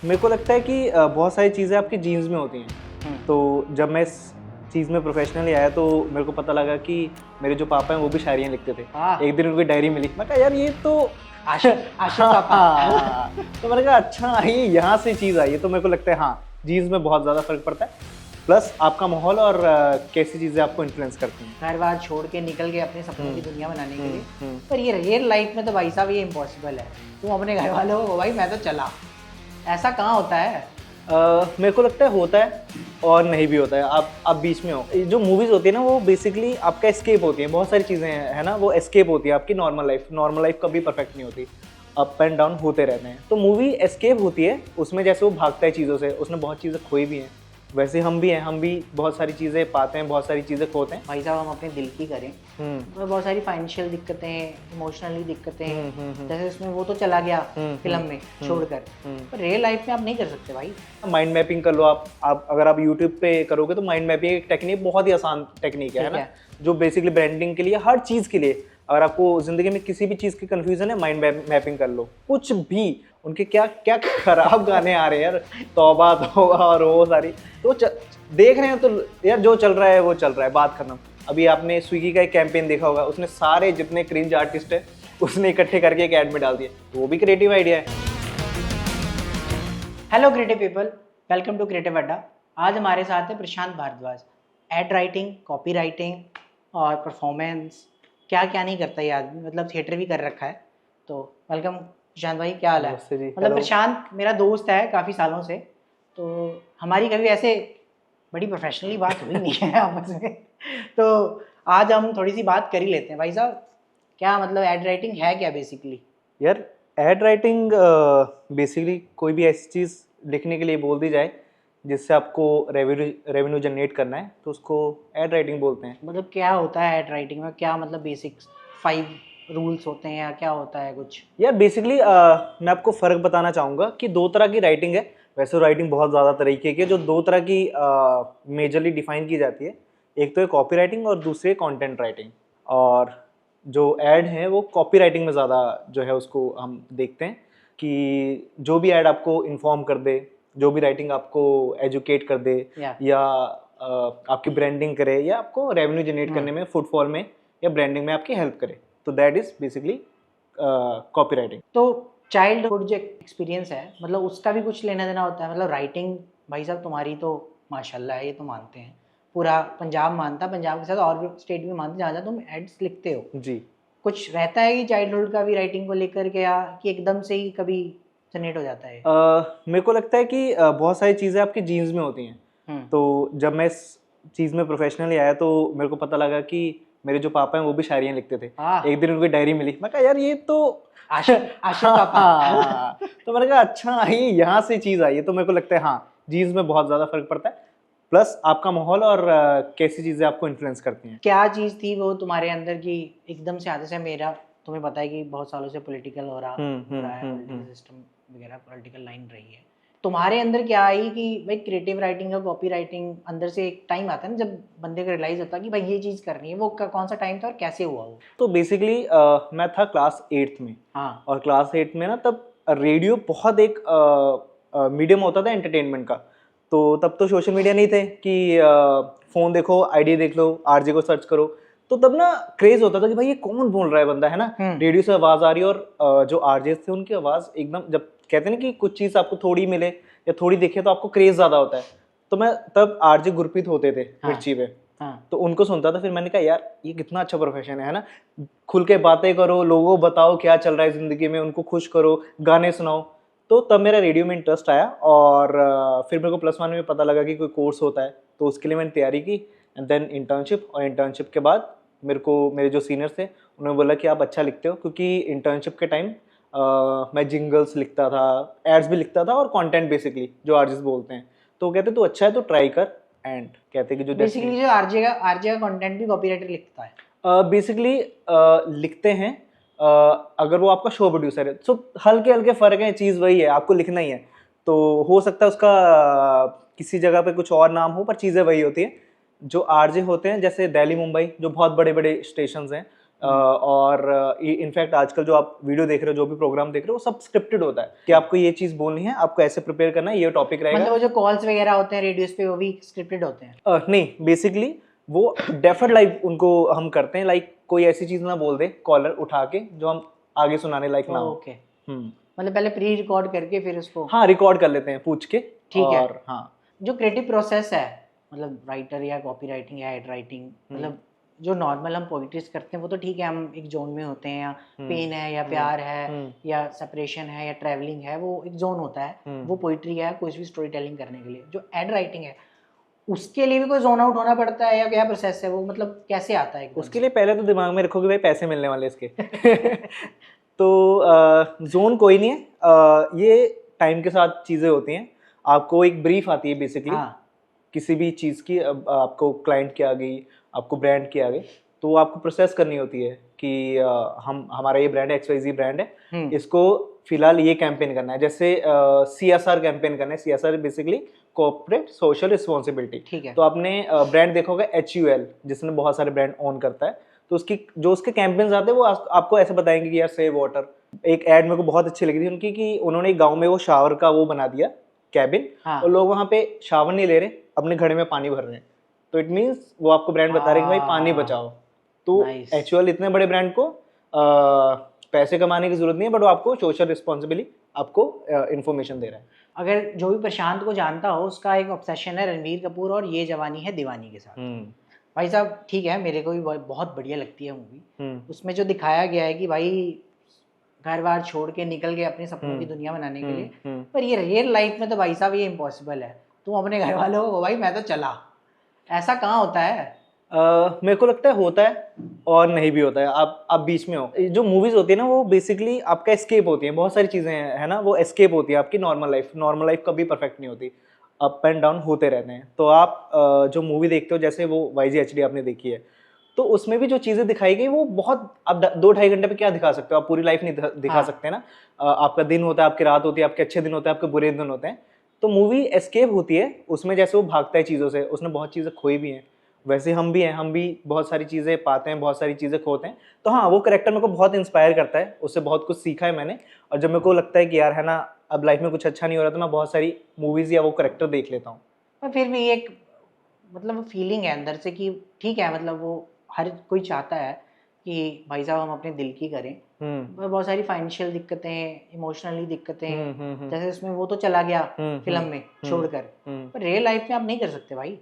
मेरे को लगता है कि बहुत सारी चीज़ें आपकी जीन्स में होती हैं। तो जब मैं इस चीज़ में प्रोफेशनली आया तो मेरे को पता लगा कि मेरे जो पापा हैं वो भी शायरियाँ लिखते थे। एक दिन उनकी डायरी मिली, मैं कहा यार ये तो आशिक पापा। तो मैंने कहा अच्छा ये यहाँ से चीज़ आई है। तो मेरे को लगता है हाँ, जीन्स में बहुत ज़्यादा फर्क पड़ता है, प्लस आपका माहौल और कैसी चीज़ें आपको इन्फ्लुएंस करती हैं। घर बार छोड़ के निकल गए अपने सपनों की दुनिया बनाने के लिए, पर ये रियल लाइफ में तो भाई साहब ये इम्पॉसिबल है। तुम अपने घर वालों को भाई मैं तो चला, ऐसा कहाँ होता है? मेरे को लगता है होता है और नहीं भी होता है। आप बीच में हो। जो मूवीज़ होती है ना वो बेसिकली आपका एस्केप होती है। बहुत सारी चीज़ें हैं है ना, वो एस्केप होती है आपकी नॉर्मल लाइफ कभी परफेक्ट नहीं होती, अप एंड डाउन होते रहते हैं। तो मूवी एस्केप होती है, उसमें जैसे वो भागता है चीज़ों से, उसने बहुत चीज़ें खोई भी हैं, वैसे हम भी हैं, हम भी बहुत सारी चीज़ें पाते हैं, बहुत सारी चीज़ें खोते हैं। भाई साहब हम अपने दिल की करें तो बहुत सारी फाइनेंशियल दिक्कतें, इमोशनली दिक्कतें, जैसे उसमें वो तो चला गया फिल्म में छोड़कर, पर रियल लाइफ में आप नहीं कर सकते भाई। माइंड मैपिंग कर लो आप अगर आप यूट्यूब पे करोगे तो माइंड मैपिंग एक टेक्निक, बहुत ही आसान टेक्निक है ना, जो बेसिकली ब्रांडिंग के लिए, हर चीज़ के लिए, अगर आपको ज़िंदगी में किसी भी चीज़ की कन्फ्यूजन है, माइंड मैपिंग कर लो। कुछ भी उनके क्या क्या खराब गाने आ रहे हैं यार, तौबा तौबा और वो सारी, तो देख रहे हैं तो यार जो चल रहा है वो चल रहा है, बात खत्म। अभी आपने स्विगी का एक कैंपेन देखा होगा, उसने सारे जितने क्रिंज आर्टिस्ट है उसने इकट्ठे करके एक ऐड में डाल दिया, तो वो भी क्रिएटिव आइडिया है। Hello creative people, welcome to creative Adda. आज हमारे साथ है Prashant Bhardwaj. Ad writing, copy writing और परफॉर्मेंस, क्या क्या नहीं करता ये आदमी, मतलब थिएटर भी कर रखा है। तो वेलकम प्रशांत भाई, क्या हाल है? मतलब प्रशांत मेरा दोस्त है काफ़ी सालों से, तो हमारी कभी ऐसे बड़ी प्रोफेशनली बात हुई नहीं है आपस में, तो आज हम थोड़ी सी बात कर ही लेते हैं। भाई साहब क्या मतलब एड राइटिंग है क्या बेसिकली? यार एड राइटिंग बेसिकली कोई भी ऐसी चीज़ लिखने के लिए बोल दी जाए जिससे आपको रेवेन्यू जनरेट करना है, तो उसको एड राइटिंग बोलते हैं। मतलब क्या होता है एड राइटिंग में, क्या मतलब बेसिक 5 रूल्स होते हैं या क्या होता है कुछ? यार बेसिकली मैं आपको फ़र्क बताना चाहूँगा कि दो तरह की राइटिंग है। वैसे राइटिंग बहुत ज़्यादा तरीके की है, जो दो तरह की मेजरली डिफाइन की जाती है। एक तो है कॉपी राइटिंग और दूसरी है कंटेंट राइटिंग। और जो ऐड है वो कॉपी राइटिंग में ज़्यादा जो है उसको हम देखते हैं कि जो भी ऐड आपको इन्फॉर्म कर दे, जो भी राइटिंग आपको एजुकेट कर दे या आपकी ब्रांडिंग करे या आपको रेवेन्यू जनरेट करने में, फुटफॉल में या ब्रांडिंग में आपकी हेल्प करे, तो that is basically copy writing. तो चाइल्डहुड जो एक्सपीरियंस है, मतलब उसका भी कुछ लेना देना होता है? मतलब राइटिंग भाई साहब तुम्हारी तो माशाल्लाह है, ये तो मानते हैं, पूरा पंजाब मानता, पंजाब के साथ और भी स्टेट भी मानते, जहाँ जहाँ तुम एड्स लिखते हो जी। कुछ रहता है कि चाइल्डहुड का भी राइटिंग को लेकर के, या कि एकदम से ही कभी जनरेट हो जाता है? मेरे को लगता है कि बहुत सारी चीज़ें आपकी जीन्स में होती हैं। तो जब मैं इस चीज़ में प्रोफेशनली आया तो मेरे को पता लगा कि मेरे जो पापा हैं वो भी शायरियाँ लिखते थे। एक दिन उनकी डायरी मिली, मैं कहा यार ये तो आशिक पापा। तो मैंने कहा अच्छा ये यहाँ से चीज़ आई है। तो मेरे को लगता है हाँ, जीन्स में बहुत ज़्यादा फर्क पड़ता है, प्लस आपका माहौल और कैसी चीज़ें आपको इन्फ्लुएंस करती हैं। क्या चीज़ थी वो तुम्हारे अंदर की एकदम से आते से? मेरा तुम्हें पता है कि बहुत सालों से पॉलिटिकल हो रहा है, पॉलिटिकल सिस्टम वगैरह, पॉलिटिकल लाइन रही है। तुम्हारे अंदर क्या आई कि भाई क्रिएटिव राइटिंग और कॉपी राइटिंग, अंदर से एक टाइम आता है ना जब बंदे को रियलाइज होता है कि भाई ये चीज़ करनी है, वो कौन सा टाइम था और कैसे हुआ वो? तो बेसिकली मैं था क्लास 8th में। हाँ। और क्लास 8 में ना तब रेडियो बहुत एक मीडियम होता था एंटरटेनमेंट का। तो तब तो सोशल मीडिया नहीं थे कि फ़ोन देखो, आईडी देख लो, आरजे को सर्च करो। तो तब ना क्रेज़ होता था कि भाई ये कौन बोल रहा है बंदा, है ना? रेडियो से आवाज़ आ रही है और जो आरजेस थे उनकी आवाज़ एकदम, जब कहते हैं ना कि कुछ चीज़ आपको थोड़ी मिले या थोड़ी दिखे तो आपको क्रेज़ ज़्यादा होता है। तो मैं तब आरजे गुरप्रीत होते थे मिर्ची पे, तो उनको सुनता था। फिर मैंने कहा यार ये कितना अच्छा प्रोफेशन है ना, खुल के बातें करो, लोगों को बताओ क्या चल रहा है ज़िंदगी में, उनको खुश करो, गाने सुनाओ। तो तब मेरा रेडियो में इंटरेस्ट आया और फिर मेरे को +1 में पता लगा कि कोई कोर्स होता है, तो उसके लिए मैंने तैयारी की एंड देन इंटर्नशिप। और इंटर्नशिप के बाद मेरे जो सीनियर्स थे उन्होंने बोला कि आप अच्छा लिखते हो, क्योंकि इंटर्नशिप के टाइम मैं जिंगल्स लिखता था, एड्स भी लिखता था और कंटेंट बेसिकली जो आर्टिस्ट बोलते हैं। तो कहते तू अच्छा है तो ट्राई कर, एंड कहते कि जो बेसिकली जो आरजे का कंटेंट भी कॉपीराइटर लिखता है? बेसिकली लिखते हैं अगर वो आपका शो प्रोड्यूसर है। सो हल्के हल्के फ़र्क है, चीज़ वही है, आपको लिखना ही है। तो हो सकता है उसका किसी जगह पे कुछ और नाम हो, पर चीज़ें वही होती हैं। जो आरजे होते हैं जैसे दिल्ली मुंबई, जो बहुत बड़े बड़े स्टेशंस हैं, और इनफैक्ट आजकल जो आप वीडियो देख रहे हो, जो भी प्रोग्राम देख रहे हो, वो सब स्क्रिप्टेड होता है कि आपको ये चीज़ बोलनी है, आपको ऐसे प्रिपेयर करना है, ये टॉपिक मतलब रहेगा। वो जो कॉल्स वगैरह होते हैं रेडियोस पे वो भी स्क्रिप्टेड होते हैं? नहीं, बेसिकली वो डेफर्ड लाइव उनको हम करते हैं, लाइक कोई ऐसी चीज़ ना बोल दे कॉलर उठा के जो हम आगे सुनाने लायक ना हो। ओके, हम्म। मतलब पहले प्री रिकॉर्ड करके फिर उसको। हाँ, रिकॉर्ड कर लेते हैं पूछ के। ठीक है। और हाँ, जो क्रिएटिव प्रोसेस है, मतलब राइटर या कॉपी राइटिंग या एड राइटिंग, मतलब जो नॉर्मल हम पोइट्रीज करते हैं वो तो ठीक है, हम एक जोन में होते हैं, या पेन है या प्यार है या सेपरेशन है या ट्रैवलिंग है, वो एक जोन होता है, वो पोइट्री है कोई भी स्टोरी टेलिंग करने के लिए। जो एड राइटिंग है उसके लिए भी कोई जोन आउट होना पड़ता है या क्या प्रोसेस है वो, मतलब कैसे आता है एकदम उसके से? लिए पहले तो दिमाग में रखो कि भाई पैसे मिलने वाले इसके। तो जोन कोई नहीं है, ये टाइम के साथ चीज़ें होती हैं। आपको एक ब्रीफ आती है बेसिकली हाँ, किसी भी चीज़ की। अब आपको क्लाइंट की आ गई, आपको ब्रांड की आ गई, तो वो आपको प्रोसेस करनी होती है कि हम हमारा ये ब्रांड है, XYZ ब्रांड है, इसको फिलहाल ये कैंपेन करना है। जैसे CSR कैंपेन करना है। CSR basically corporate social responsibility. ठीक है। तो आपने ब्रांड देखा होगा HUL, जिसमें बहुत सारे ब्रांड ओन करता है। तो उसकी जो उसके कैंपेन्स आते हैं वो आपको ऐसे बताएंगे कि यार सेव वाटर। एक ऐड मेरे को बहुत अच्छी लगी थी उनकी कि उन्होंने एक गाँव में वो शावर का वो बना दिया कैबिन, हाँ। और लोग वहाँ पे शावर नहीं ले रहे, अपने घड़े में पानी भर रहे हैं। तो इट मीन्स वो आपको ब्रांड बता रहे हैं कि भाई पानी बचाओ। तो Nice. HUL इतने बड़े ब्रांड को पैसे कमाने की जरूरत नहीं है, बट वो आपको सोशल रिस्पॉन्सिबिलिटी आपको इन्फॉर्मेशन दे रहा है। अगर जो भी प्रशांत को जानता हो, उसका एक ऑब्सेशन है रणवीर कपूर और ये जवानी है दीवानी के साथ। भाई साहब ठीक है, मेरे को भी बहुत बढ़िया लगती है मूवी। उसमें जो दिखाया गया है कि भाई घर बार छोड़ के निकल गए अपने सपनों की दुनिया बनाने के लिए, पर ये रियल लाइफ में तो भाई साहब ये इम्पॉसिबल है। तुम अपने घर वालों को भाई मैं तो चला, ऐसा कहाँ होता है? मेरे को लगता है होता है और नहीं भी होता है। आप बीच में हो। जो मूवीज होती है ना, वो बेसिकली आपका एस्केप होती है। बहुत सारी चीजें है ना, वो एस्केप होती है आपकी नॉर्मल लाइफ कभी परफेक्ट नहीं होती, अप एंड डाउन होते रहते हैं। तो आप जो मूवी देखते हो, जैसे वो YG HD आपने देखी है, तो उसमें भी जो चीजें दिखाई गई वो बहुत, आप 2-2.5 घंटे पे क्या दिखा सकते हो? आप पूरी लाइफ नहीं दिखा हाँ। सकते ना। आपका दिन होता है, आपकी रात होती है, आपके अच्छे दिन होते हैं, आपके बुरे दिन होते हैं। तो मूवी एस्केप होती है उसमें, जैसे वो भागता है चीज़ों से, उसने बहुत चीज़ें खोई भी हैं, वैसे हम भी हैं, हम भी बहुत सारी चीज़ें पाते हैं, बहुत सारी चीज़ें खोते हैं। तो हाँ, वो कैरेक्टर मेरे को बहुत इंस्पायर करता है, उससे बहुत कुछ सीखा है मैंने। और जब मेरे को लगता है कि यार है ना, अब लाइफ में कुछ अच्छा नहीं हो रहा, तो मैं बहुत सारी मूवीज़ या वो कैरेक्टर देख लेता हूँ। पर फिर भी एक मतलब फीलिंग है अंदर से कि ठीक है, मतलब वो हर कोई चाहता है कि भाई साहब हम अपने दिल की करें, पर बहुत सारी फाइनेंशियल दिक्कतें, इमोशनली दिक्कतें, जैसे इसमें वो तो चला गया फिल्म में छोड़कर, पर रियल लाइफ में आप नहीं कर सकते भाई।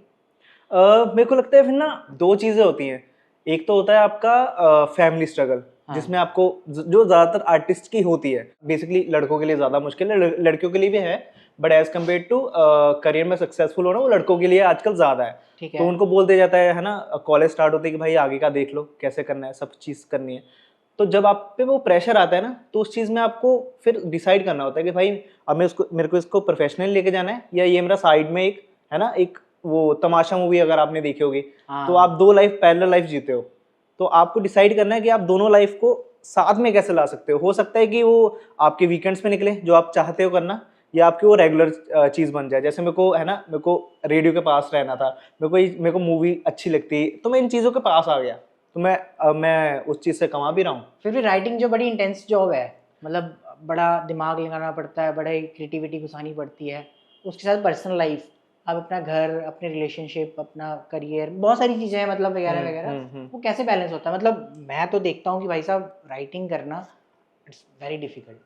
मेरे को लगता है फिर ना, दो चीज़ें होती हैं। एक तो होता है आपका फैमिली स्ट्रगल, जिसमें आपको जो ज़्यादातर आर्टिस्ट की होती है, बेसिकली लड़कों के लिए ज़्यादा मुश्किल है, लड़कियों के लिए भी है, but as compare to career में सक्सेसफुल होना, वो लड़कों के लिए आजकल ज़्यादा है। ठीक है। तो उनको बोल दिया जाता है ना, कॉलेज स्टार्ट होते है कि भाई आगे का देख लो, कैसे करना है, सब चीज़ करनी है। तो जब आप पे वो प्रेशर आता है ना, तो उस चीज़ में आपको फिर डिसाइड करना होता है कि भाई अब मेरे को इसको प्रोफेशनल लेके जाना है, या ये मेरा साइड में एक है ना, एक वो तमाशा मूवी अगर आपने देखी होगी, तो आप दो लाइफ, पैरेलल लाइफ जीते हो। तो आपको डिसाइड करना है कि आप दोनों लाइफ को साथ में कैसे ला सकते हो सकता है कि वो आपके वीकेंड्स में निकले जो आप चाहते हो करना, या आपकी वो रेगुलर चीज़ बन जाए। जैसे मेरे को है ना, मेरे को रेडियो के पास रहना था, मेरे को मूवी अच्छी लगती, तो मैं इन चीज़ों के पास आ गया, तो मैं उस चीज़ से कमा भी रहा हूँ। फिर भी राइटिंग जो बड़ी इंटेंस जॉब है, मतलब बड़ा दिमाग लगाना पड़ता है, बड़ा क्रिएटिविटी घुसानी पड़ती है, उसके साथ पर्सनल लाइफ, आप अपना घर, अपने रिलेशनशिप, अपना करियर, बहुत सारी चीज़ें हैं, मतलब वगैरह वगैरह, वो कैसे बैलेंस होता है? मतलब मैं तो देखता हूँ कि भाई साहब राइटिंग करना इट्स वेरी डिफिकल्ट।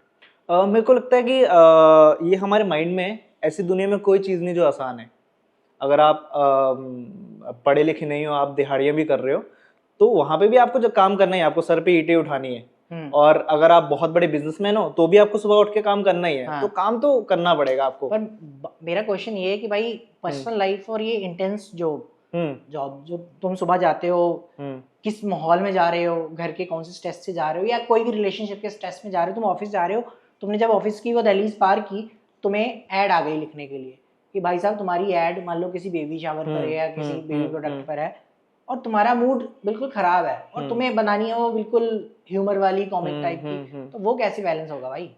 मेरे को लगता है कि ये हमारे माइंड में है, ऐसी दुनिया में कोई चीज़ नहीं जो आसान है। अगर आप पढ़े लिखे नहीं हो, आप दिहाड़ियाँ भी कर रहे हो, तो वहाँ पे भी आपको जो काम करना ही है, आपको सर पे ईंटें उठानी है। और अगर आप बहुत बड़े बिजनेसमैन हो, तो भी आपको सुबह उठ के काम करना ही है। हाँ। तो काम तो करना पड़ेगा आपको। पर मेरा क्वेश्चन ये है कि भाई पर्सनल लाइफ और ये इंटेंस जॉब जो तुम सुबह जाते हो, किस माहौल में जा रहे हो, घर के कौन से स्ट्रेस से जा रहे हो, या कोई भी रिलेशनशिप के स्ट्रेस में जा रहे हो, तुम ऑफिस जा रहे हो, तुमने जब ऑफिस की वो दहलीज पार की, तुम्हें ऐड आ गई लिखने के लिए कि भाई साहब तुम्हारी ऐड मान लो किसी बेबी शावर पर है या किसी बेबी प्रोडक्ट पर है, और तुम्हारा मूड बिल्कुल खराब है और तुम्हें बनानी है वो बिल्कुल ह्यूमर वाली कॉमिक टाइप की, तो वो कैसे बैलेंस होगा भाई?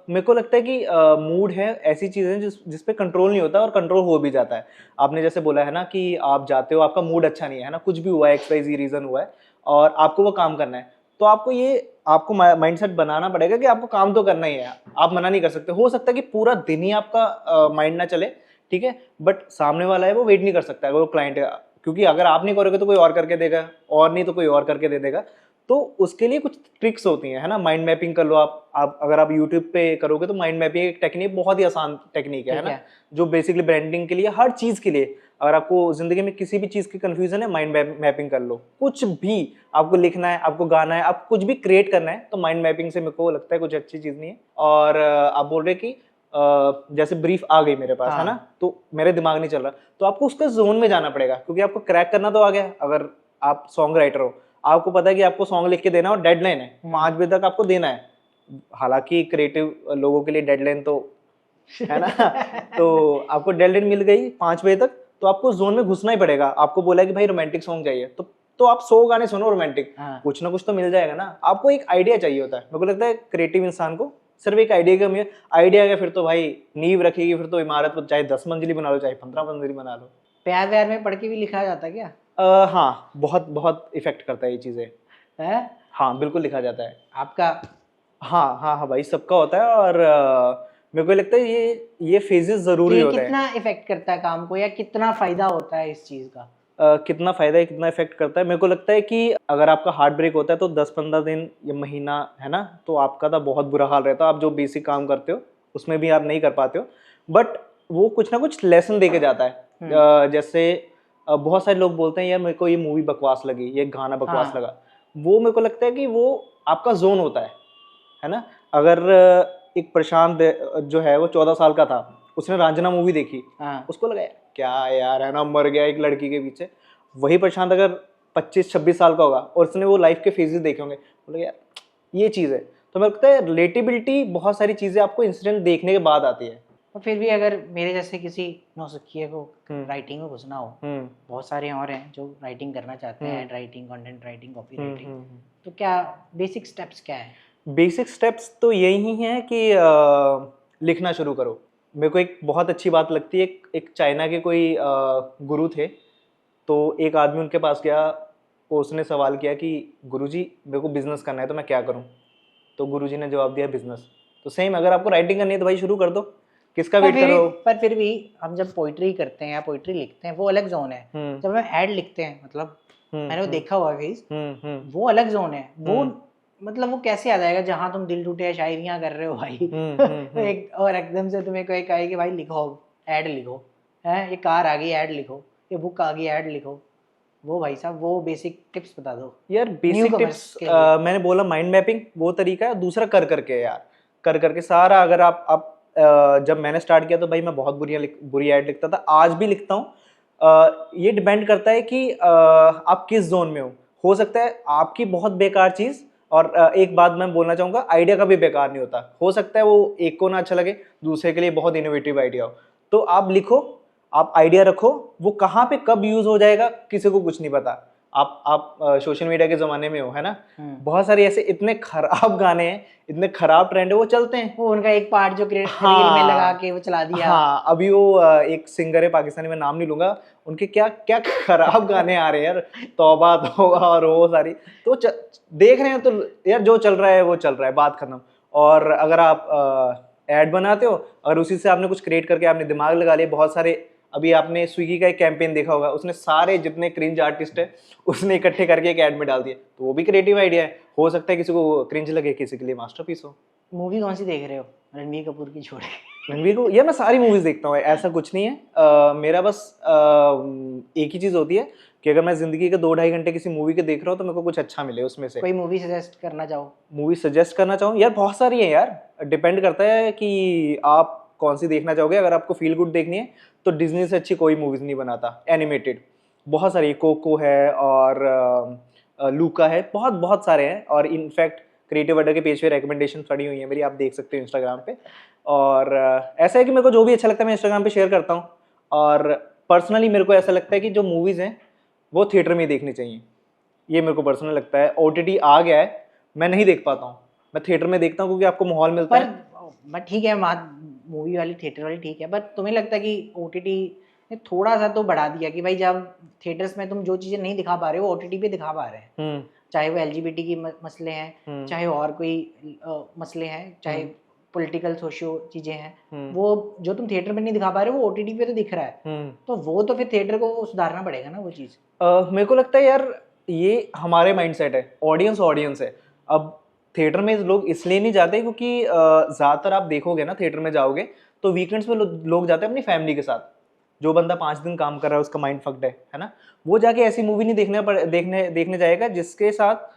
मेरे को लगता है कि मूड है ऐसी चीज़ है जिस पे कंट्रोल नहीं होता और कंट्रोल हो भी जाता है। आपने जैसे बोला है ना कि आप जाते हो, आपका मूड अच्छा नहीं है ना, कुछ भी हुआ है, XYZ रीज़न हुआ है और आपको वो काम करना है, तो आपको माइंडसेट बनाना पड़ेगा कि आपको काम तो करना ही है, आप मना नहीं कर सकते। हो सकता है कि पूरा दिन ही आपका माइंड ना चले, ठीक है, बट सामने वाला है वो वेट नहीं कर सकता अगर वो क्लाइंट है, क्योंकि अगर आप नहीं करोगे तो कोई और करके देगा, और नहीं तो कोई और करके दे देगा। तो उसके लिए कुछ ट्रिक्स होती हैं, है ना। माइंड मैपिंग कर लो आप अगर आप यूट्यूब पे करोगे तो माइंड मैपिंग एक टेक्निक, बहुत ही आसान टेक्निक है ठीक ना, है। जो बेसिकली ब्रांडिंग के लिए, हर चीज के लिए, अगर आपको जिंदगी में किसी भी चीज की कंफ्यूजन है, माइंड मैपिंग कर लो। कुछ भी आपको लिखना है, आपको गाना है, आपको कुछ भी क्रिएट करना है, तो माइंड मैपिंग से मेरे को लगता है कुछ अच्छी चीज नहीं है। और आप बोल रहे कि जैसे ब्रीफ आ गई मेरे पास, है ना, हाँ। तो मेरे दिमाग नहीं चल रहा, तो आपको उसका जोन में जाना पड़ेगा, क्योंकि आपको क्रैक करना तो आ गया। अगर आप सॉन्ग राइटर हो, आपको पता है कि आपको सॉन्ग लिख के देना और डेडलाइन है 5 बजे तक आपको देना है। हालांकि क्रिएटिव लोगों के लिए डेडलाइन तो है ना तो आपको डेडलाइन मिल गई 5 बजे तक, तो आपको जोन में घुसना ही पड़ेगा। आपको बोला कि भाई रोमांटिक सॉन्ग चाहिए, तो आप 100 गाने सुनो रोमांटिक, हाँ। कुछ ना कुछ तो मिल जाएगा ना। आपको एक आइडिया चाहिए होता है। मेरे को लगता है क्रिएटिव इंसान को सिर्फ एक आइडिया की कमी है। आइडिया आ गया फिर तो भाई नींव रखेगी, फिर तो इमारत को चाहे 10 मंजिली बना लो, चाहे 15 मंजिली बना लो। प्यार व्यार में पढ़ के भी लिखा जाता है क्या? हाँ, बहुत बहुत इफेक्ट करता है ये चीजें। है हाँ, बिल्कुल लिखा जाता है। आपका? हाँ हाँ हाँ भाई, सबका होता है। और मेरे को लगता है ये फेजेस तो जरूरी ये होते हैं। कितना इफेक्ट करता है काम को, या कितना फायदा होता है इस चीज का? कितना फायदा है, कितना इफेक्ट करता है, मेरे को लगता है कि अगर आपका हार्ट ब्रेक होता है तो 10-15 दिन या महीना, है ना, तो आपका तो बहुत बुरा हाल रहता है। आप जो बेसिक काम करते हो उसमें भी आप नहीं कर पाते हो, बट वो कुछ ना कुछ लेसन दे के जाता है। जैसे बहुत सारे लोग बोलते हैं यार मेरे को ये मूवी बकवास लगी, ये गाना बकवास हाँ। लगा। वो मेरे को लगता है कि वो आपका जोन होता है ना। अगर एक प्रशांत जो है वो 14 साल का था, उसने रांझना मूवी देखी, हाँ। उसको लगा क्या यार, है ना, मर गया एक लड़की के पीछे। वही प्रशांत अगर 25-26 साल का होगा और उसने वो लाइफ के फेजेस देखे होंगे, बोले यार ये चीज़ है। तो मेरे को लगता है रिलेटेबिलिटी बहुत सारी चीज़ें आपको इंसिडेंट देखने के बाद आती है। और फिर भी अगर मेरे जैसे किसी नौसिखिए को हम्म राइटिंग में घुसना हो, हम्म बहुत सारे और हैं जो राइटिंग करना चाहते हैं, hmm ad writing, content writing, copy hmm writing, hmm तो क्या बेसिक स्टेप्स क्या है? बेसिक स्टेप्स तो यही हैं कि लिखना शुरू करो। मेरे को एक बहुत अच्छी बात लगती है, एक चाइना के कोई गुरु थे, तो एक आदमी उनके पास गया, तो उसने सवाल किया कि गुरुजी मेरे को बिजनेस करना है तो मैं क्या करूं। तो गुरुजी ने जवाब दिया बिजनेस। तो सेम अगर आपको राइटिंग करनी है तो भाई शुरू कर दो, किसका वेट कर रहे हो। पर फिर भी हम जब पोइट्री करते हैं या पोइट्री लिखते हैं वो अलग जोन है। हम्म जब हम ऐड लिखते हैं, मतलब मैंने वो हम्म देखा हुआ फेज, हम्म वो अलग जोन है। वो हम्म मतलब वो कैसे आ जाएगा जहाँ तुम दिल टूटे शायरियाँ कर रहे हो भाई हम्म एक और एकदम से तुम्हें कोई कहे कि भाई लिखो, ऐड लिखो, है ये कार आ गई ऐड लिखो, ये बुक आ गई ऐड लिखो। वो भाई साहब वो बेसिक टिप्स बता दो यार न्यू बेसिक टिप्स, कमर्स के लिए। मैंने बोला माइंड मैपिंग वो तरीका है, दूसरा कर करके यार, कर करके सारा। अगर आप जब मैंने स्टार्ट किया तो भाई मैं बहुत बुरी ऐड लिखता था, आज भी लिखता हूँ। ये डिपेंड करता है कि आप किस जोन में हो सकता है आपकी बहुत बेकार चीज़, और एक बात मैं बोलना चाहूँगा, आइडिया का भी बेकार नहीं होता। हो सकता है वो एक को ना अच्छा लगे, दूसरे के लिए बहुत इनोवेटिव आइडिया हो। तो आप लिखो, आप आइडिया रखो, वो कहाँ पे कब यूज हो जाएगा किसी को कुछ नहीं पता। आप सोशल मीडिया के ज़माने में हो, है ना, बहुत सारे ऐसे इतने खराब गाने हैं, इतने खराब ट्रेंड है, वो चलते हैं। वो उनका एक पार्ट जो रील में लगा के हाँ वो चला दिया। हाँ, अभी वो एक सिंगर है पाकिस्तानी, में नाम नहीं लूंगा, उनके क्या क्या खराब गाने आ रहे हैं यार, तौबा तौबा और वो सारी। तो देख रहे हैं तो यार जो चल रहा है वो चल रहा है, बात खत्म। और अगर आप ऐड बनाते हो, अगर उसी से आपने कुछ क्रिएट करके आपने दिमाग लगा लिया, बहुत सारे, अभी आपने स्विगी का एक कैंपेन देखा होगा, उसने सारे जितने क्रिंज आर्टिस्ट है उसने इकट्ठे करके एक ऐड में डाल दिए, तो वो भी क्रिएटिव आइडिया है। हो सकता है किसी को क्रिंज लगे, किसी के लिए मास्टरपीस हो। मूवी कौन सी देख रहे हो रणबीर कपूर की छोड़ के? रणवीर को, यार मैं सारी मूवीज देखता हूँ, ऐसा कुछ नहीं है। मेरा बस एक ही चीज होती है कि अगर मैं जिंदगी के 2-2.5 घंटे किसी मूवी के देख रहा हूँ तो मेरे को कुछ अच्छा मिले उसमें से। कोई मूवी सजेस्ट करना चाहो? मूवी सजेस्ट करना चाहूँ यार, बहुत सारी है यार, डिपेंड करता है कि आप कौन सी देखना चाहोगे। अगर आपको फील गुड देखनी है तो डिज्नी से अच्छी कोई मूवीज नहीं बनाता एनिमेटेड। बहुत सारी, कोको है और लूका है, बहुत बहुत सारे हैं। और इनफैक्ट क्रिएटिव अड्डा के पेज पे रिकमेंडेशन पड़ी हुई है मेरी, आप देख सकते हो इंस्टाग्राम पे। और ऐसा है कि मेरे को जो भी अच्छा लगता है मैं इंस्टाग्राम पे शेयर करता हूँ। और पर्सनली मेरे को ऐसा लगता है कि जो मूवीज़ हैं वो थिएटर में ही देखनी चाहिए, ये मेरे को पर्सनल लगता है। ओटीटी आ गया है, मैं नहीं देख पाता हूँ, मैं थिएटर में देखता हूँ क्योंकि आपको माहौल मिलता पर है। बट ठीक है, मूवी वाली थिएटर वाली ठीक है, बट तुम्हें लगता है कि ओटीटी ने थोड़ा सा तो बढ़ा दिया कि भाई जब थिएटर्स में तुम जो चीज़ें नहीं दिखा पा रहे हो ओटीटी पे दिखा पा रहे हैं, चाहे वो एलजीबीटी की मसले हैं, चाहे और कोई मसले हैं, चाहे पॉलिटिकल सोशियो चीजें हैं, वो जो तुम थिएटर में नहीं दिखा पा रहे हो वो ओटीटी पे तो दिख रहा है, तो वो तो फिर थिएटर को सुधारना पड़ेगा ना वो चीज। मेरे को लगता है यार ये हमारे माइंडसेट है, ऑडियंस है। अब थिएटर में लोग इसलिए नहीं जाते क्योंकि ज़्यादातर आप देखोगे ना, थिएटर में जाओगे तो वीकेंड्स पे लोग जाते हैं अपनी फैमिली के साथ। जो बंदा 5 दिन काम कर रहा है, उसका माइंड फक्ड है ना, वो जाके ऐसी मूवी नहीं देखने जाएगा जिसके साथ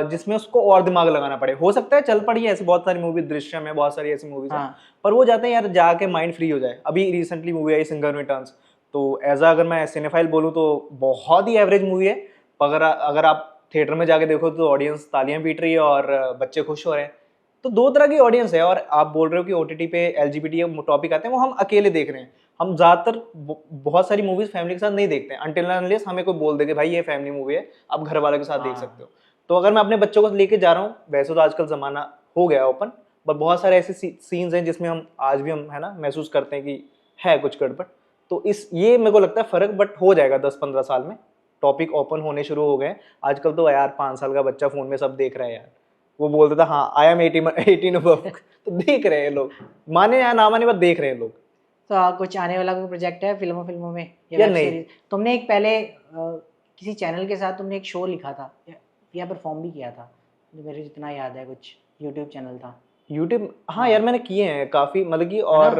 जिसमें उसको और दिमाग लगाना पड़े। हो सकता है चल पड़ी है ऐसी बहुत सारी मूवी, दृश्यम है, बहुत सारी ऐसी मूवीज हैं, पर वो जाते हैं यार जाके माइंड फ्री हो जाए। अभी रिसेंटली मूवी आई सिंघम रिटर्न्स, तो अगर मैं सिनेफाइल बोलूँ तो बहुत ही एवरेज मूवी है, पर अगर आप थिएटर में जाके देखो तो ऑडियंस तालियां पीट रही है और बच्चे खुश हो रहे हैं। तो दो तरह की ऑडियंस है। और आप बोल रहे हो कि ओटीटी पे एलजीबीटी टॉपिक आते हैं, वो हम अकेले देख रहे हैं। हम ज़्यादातर बहुत सारी मूवीज फैमिली के साथ नहीं देखते हैं, अनटिल अनलेस हमें कोई बोल दे कि भाई ये फैमिली मूवी है, आप घर वालों के साथ देख सकते हो। तो अगर मैं अपने बच्चों को लेके जा रहा हूँ, वैसे तो आजकल ज़माना हो गया ओपन, बट बहुत सारे ऐसे सीन्स हैं जिसमें हम आज भी हम है ना महसूस करते हैं कि है कुछ गड़बड़। तो ये मेरे को लगता है फ़र्क, बट हो जाएगा 10-15 साल में। टॉपिक ओपन होने शुरू हो गए आजकल तो यार। 5 साल का बच्चा फ़ोन में सब देख रहा है यार, वो बोलता था हाँ आई एम 18 अबव तो देख रहे हैं लोग, माने या ना माने, बस देख रहे हैं लोग। तो कुछ आने वाला कोई प्रोजेक्ट है फिल्मों में या नहीं? तुमने एक पहले किसी चैनल के साथ तुमने एक शो लिखा था या परफॉर्म भी किया था, जो मेरे जितना याद है, कुछ यूट्यूब चैनल था। यूट्यूब, हाँ यार मैंने किए हैं काफ़ी, मतलब कि और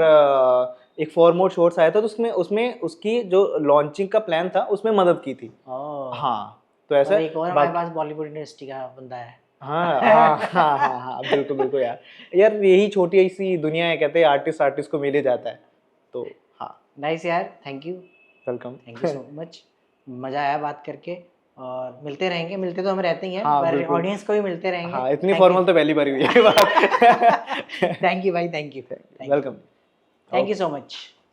एक फॉरमोर शॉर्ट्स आया था तो उसमें उसकी जो लॉन्चिंग का प्लान था उसमें मदद की थी। हाँ तो ऐसा एक और हमारे पास बॉलीवुड इंडस्ट्री का बंदा है। हाँ बिल्कुल यार यही छोटी सी दुनिया है, कहते हैं आर्टिस्ट को मिल ही जाता है। तो हाँ नाइस यार, thank you. Welcome, thank you so much, मज़ा आया बात करके, और मिलते रहेंगे, मिलते तो हम रहते ही हैं, हाँ, पर ऑडियंस को भी मिलते रहेंगे। हाँ, इतनी फॉर्मल तो पहली बार हुई है। थैंक यू भाई, thank you, welcome, thank you so much.